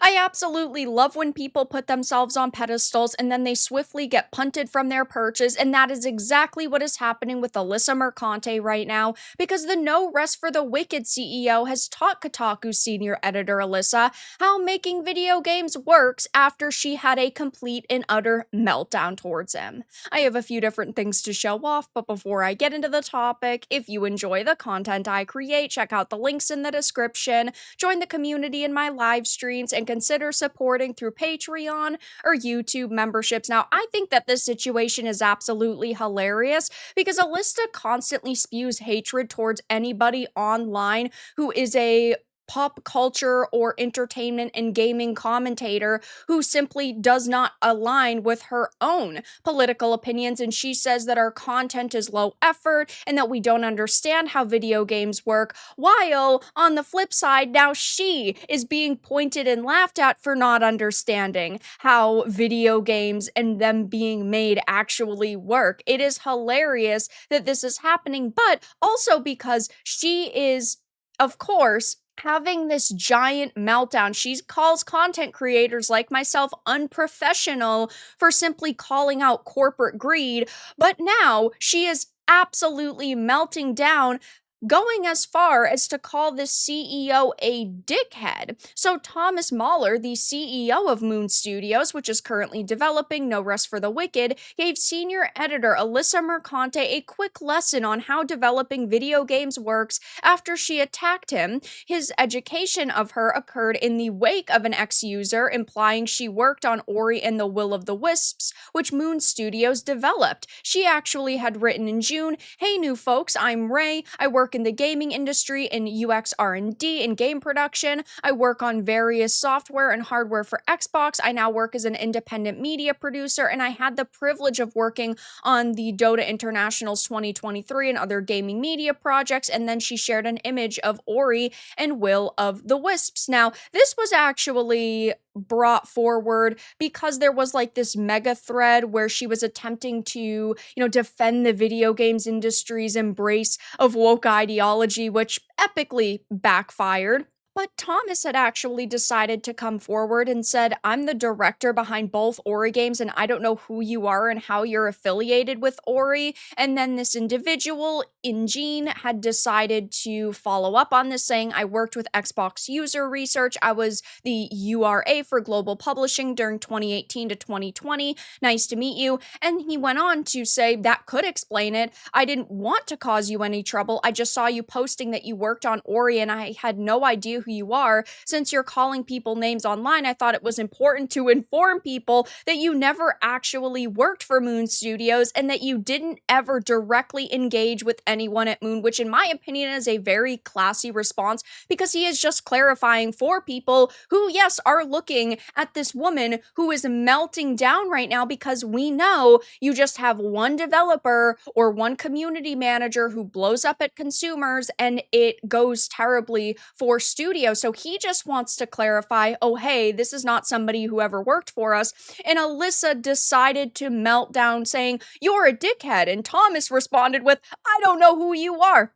I absolutely love when people put themselves on pedestals and then they swiftly get punted from their perches, and that is exactly what is happening with Alyssa Mercante right now, because the No Rest for the Wicked CEO has taught Kotaku's senior editor Alyssa how making video games works after she had a complete and utter meltdown towards him. I have a few different things to show off, but before I get into the topic, if you enjoy the content I create, check out the links in the description, join the community in my live streams, and consider supporting through Patreon or YouTube memberships. Now, I think that this situation is absolutely hilarious because Alyssa constantly spews hatred towards anybody online who is a pop culture or entertainment and gaming commentator who simply does not align with her own political opinions, and she says that our content is low effort and that we don't understand how video games work, while on the flip side now she is being pointed and laughed at for not understanding how video games and them being made actually work. It is hilarious that this is happening, but also because she is, of course, having this giant meltdown. She calls content creators like myself unprofessional for simply calling out corporate greed, but now she is absolutely melting down, going as far as to call the CEO a dickhead. So Thomas Mahler, the CEO of Moon Studios, which is currently developing No Rest for the Wicked, gave senior editor Alyssa Mercante a quick lesson on how developing video games works after she attacked him. His education of her occurred in the wake of an ex-user implying she worked on Ori and the Will of the Wisps, which Moon Studios developed. She actually had written in June, "Hey new folks, I'm Ray. I work in the gaming industry in UX R&D and game production. I work on various software and hardware for Xbox. I now work as an independent media producer, and I had the privilege of working on the Dota Internationals 2023 and other gaming media projects." And then she shared an image of Ori and Will of the Wisps. Now, this was actually brought forward because there was like this mega thread where she was attempting to, defend the video games industry's embrace of woke ideology, which epically backfired. But Thomas had actually decided to come forward and said, "I'm the director behind both Ori games, and I don't know who you are and how you're affiliated with Ori." And then this individual, Ingene, had decided to follow up on this, saying, "I worked with Xbox user research. I was the URA for global publishing during 2018 to 2020. Nice to meet you." And he went on to say, "That could explain it. I didn't want to cause you any trouble. I just saw you posting that you worked on Ori, and I had no idea who you are. Since you're calling people names online, I thought it was important to inform people that you never actually worked for Moon Studios and that you didn't ever directly engage with anyone at Moon," which in my opinion is a very classy response, because he is just clarifying for people who, yes, are looking at this woman who is melting down right now, because we know you just have one developer or one community manager who blows up at consumers and it goes terribly for studios. So he just wants to clarify, oh, hey, this is not somebody who ever worked for us. And Alyssa decided to melt down saying, "You're a dickhead." And Thomas responded with, "I don't know who you are."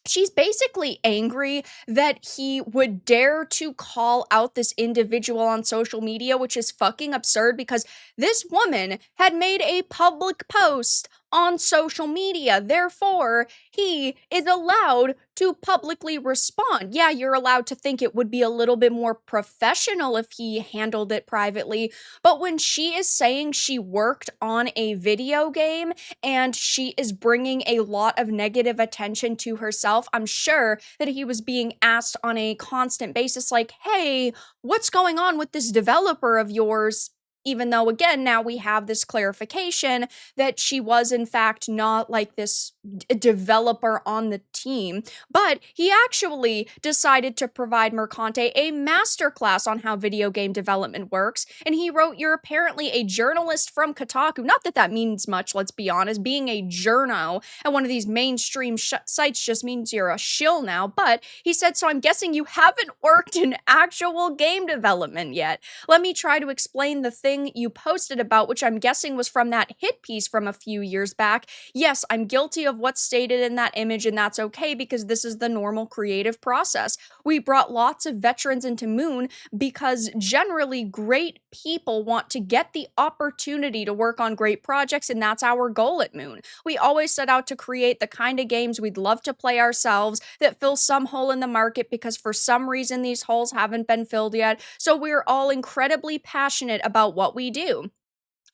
She's basically angry that he would dare to call out this individual on social media, which is fucking absurd, because this woman had made a public post on social media. Therefore, he is allowed to publicly respond. Yeah, you're allowed to think it would be a little bit more professional if he handled it privately, but when she is saying she worked on a video game and she is bringing a lot of negative attention to herself, I'm sure that he was being asked on a constant basis, like, "Hey, what's going on with this developer of yours?" Even though, again, now we have this clarification that she was, in fact, not like this developer on the team. But he actually decided to provide Mercante a masterclass on how video game development works. And he wrote, "You're apparently a journalist from Kotaku." Not that that means much, let's be honest. Being a journo at one of these mainstream sites just means you're a shill now. But he said, "So I'm guessing you haven't worked in actual game development yet. Let me try to explain the thing thing you posted about, which I'm guessing was from that hit piece from a few years back. Yes, I'm guilty of what's stated in that image, and that's okay because this is the normal creative process. We brought lots of veterans into Moon because generally great people want to get the opportunity to work on great projects, and that's our goal at Moon. We always set out to create the kind of games we'd love to play ourselves that fill some hole in the market because for some reason these holes haven't been filled yet. So we're all incredibly passionate about what we do.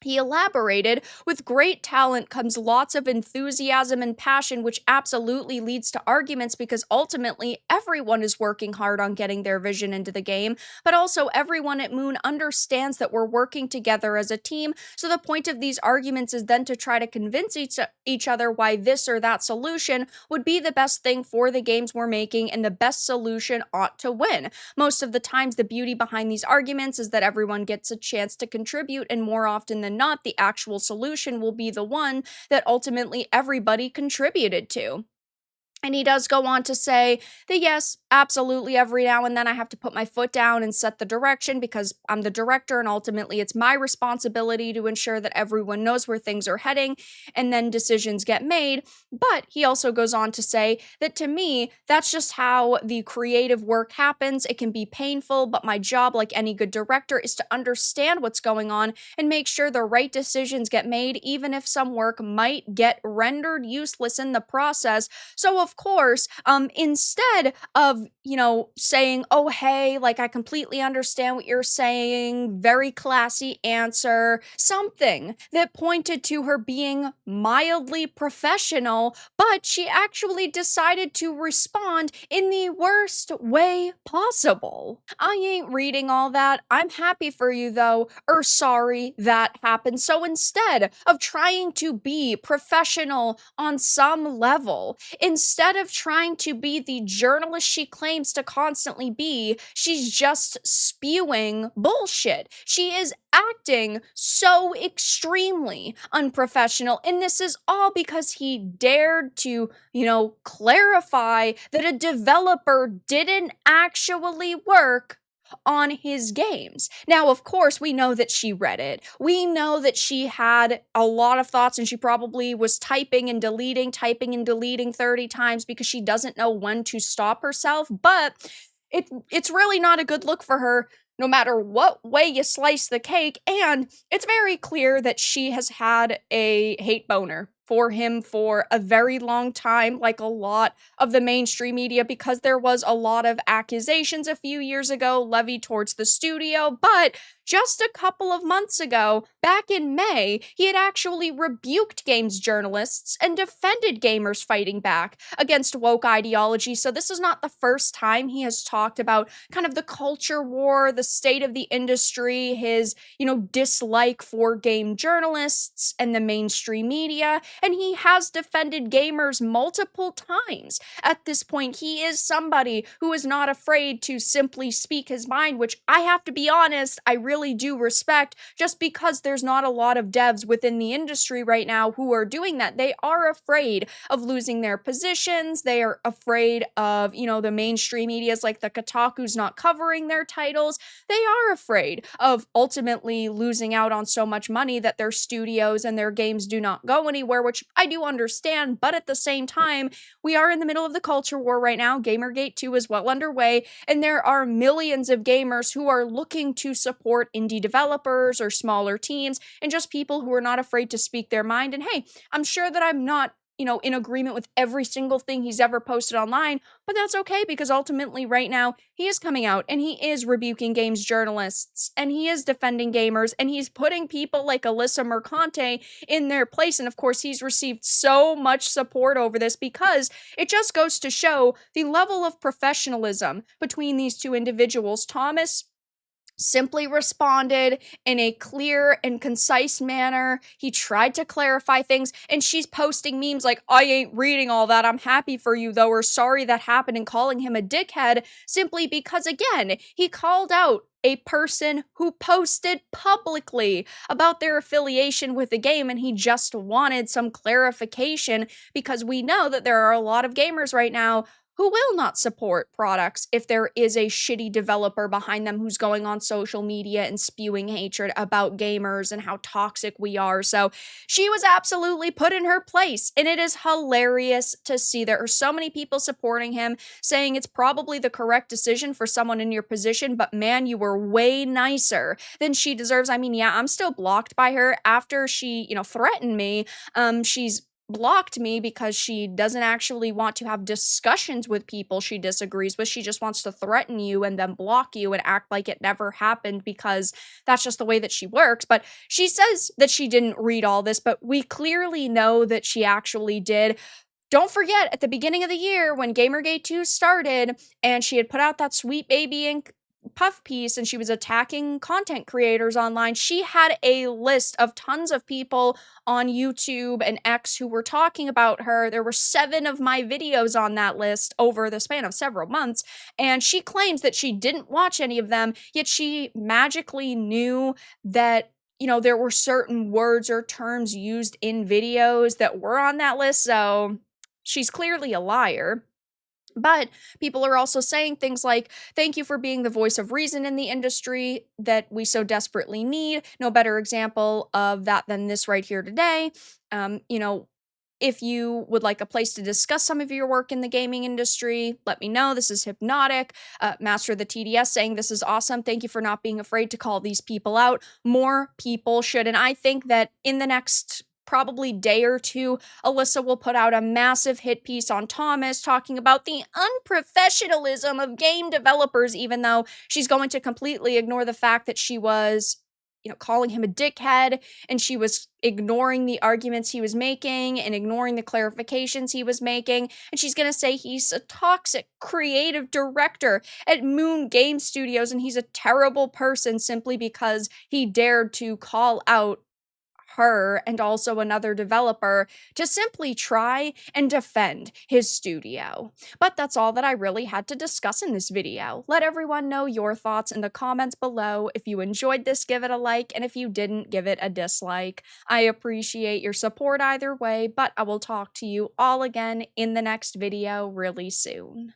He elaborated, with great talent comes lots of enthusiasm and passion, which absolutely leads to arguments because ultimately everyone is working hard on getting their vision into the game, but also everyone at Moon understands that we're working together as a team, so the point of these arguments is then to try to convince each other why this or that solution would be the best thing for the games we're making and the best solution ought to win. Most of the times, the beauty behind these arguments is that everyone gets a chance to contribute, and more often than not, the actual solution will be the one that ultimately everybody contributed to. And he does go on to say that yes, absolutely, every now and then I have to put my foot down and set the direction because I'm the director and ultimately it's my responsibility to ensure that everyone knows where things are heading and then decisions get made. But he also goes on to say that to me, that's just how the creative work happens. It can be painful, but my job, like any good director, is to understand what's going on and make sure the right decisions get made, even if some work might get rendered useless in the process. So, of course, instead of, saying, oh, hey, like, I completely understand what you're saying, very classy answer, something that pointed to her being mildly professional, but she actually decided to respond in the worst way possible. I ain't reading all that. I'm happy for you, though, or sorry that happened. So instead of trying to be professional on some level, instead of trying to be the journalist she claims to constantly be, she's just spewing bullshit. She is acting so extremely unprofessional, and this is all because he dared to, clarify that a developer didn't actually work on his games. Now, of course, we know that she read it. We know that she had a lot of thoughts and she probably was typing and deleting 30 times because she doesn't know when to stop herself, but it's really not a good look for her no matter what way you slice the cake, and it's very clear that she has had a hate boner for him for a very long time, like a lot of the mainstream media, because there was a lot of accusations a few years ago levied towards the studio, but just a couple of months ago, back in May, he had actually rebuked games journalists and defended gamers fighting back against woke ideology. So this is not the first time he has talked about kind of the culture war, the state of the industry, his, dislike for game journalists and the mainstream media, and he has defended gamers multiple times. At this point, he is somebody who is not afraid to simply speak his mind, which I have to be honest, I really do respect, just because there's not a lot of devs within the industry right now who are doing that. They are afraid of losing their positions. They are afraid of, the mainstream medias like the Kotaku's not covering their titles. They are afraid of ultimately losing out on so much money that their studios and their games do not go anywhere, which I do understand, but at the same time, we are in the middle of the culture war right now. Gamergate 2 is well underway, and there are millions of gamers who are looking to support indie developers or smaller teams and just people who are not afraid to speak their mind. And hey, I'm sure that I'm not in agreement with every single thing he's ever posted online, but that's okay because ultimately right now he is coming out and he is rebuking games journalists and he is defending gamers and he's putting people like Alyssa Mercante in their place. And of course, he's received so much support over this because it just goes to show the level of professionalism between these two individuals. Thomas simply responded in a clear and concise manner. He tried to clarify things, and she's posting memes like, I ain't reading all that, I'm happy for you though, or sorry that happened, and calling him a dickhead simply because, again, he called out a person who posted publicly about their affiliation with the game, and he just wanted some clarification because we know that there are a lot of gamers right now who will not support products if there is a shitty developer behind them who's going on social media and spewing hatred about gamers and how toxic we are. So she was absolutely put in her place, and it is hilarious to see there are so many people supporting him, saying it's probably the correct decision for someone in your position, but man, you were way nicer than she deserves. I mean, yeah, I'm still blocked by her after she, threatened me. She's blocked me because she doesn't actually want to have discussions with people she disagrees with. She just wants to threaten you and then block you and act like it never happened because that's just the way that she works. But she says that she didn't read all this, but we clearly know that she actually did. Don't forget, at the beginning of the year when Gamergate 2 started and she had put out that Sweet Baby Ink puff piece and she was attacking content creators online, she had a list of tons of people on YouTube and X who were talking about her. There were 7 of my videos on that list over the span of several months, and she claims that she didn't watch any of them, yet she magically knew that there were certain words or terms used in videos that were on that list, so she's clearly a liar. But people are also saying things like, thank you for being the voice of reason in the industry that we so desperately need. No better example of that than this right here today. If you would like a place to discuss some of your work in the gaming industry, let me know. This is Hypnotic. Master of the TDS saying this is awesome. Thank you for not being afraid to call these people out. More people should. And I think that in the next probably day or two, Alyssa will put out a massive hit piece on Thomas talking about the unprofessionalism of game developers, even though she's going to completely ignore the fact that she was, calling him a dickhead, and she was ignoring the arguments he was making and ignoring the clarifications he was making. And she's going to say he's a toxic creative director at Moon Game Studios and he's a terrible person simply because he dared to call out her and also another developer to simply try and defend his studio. But that's all that I really had to discuss in this video. Let everyone know your thoughts in the comments below. If you enjoyed this, give it a like, and if you didn't, give it a dislike. I appreciate your support either way, but I will talk to you all again in the next video really soon.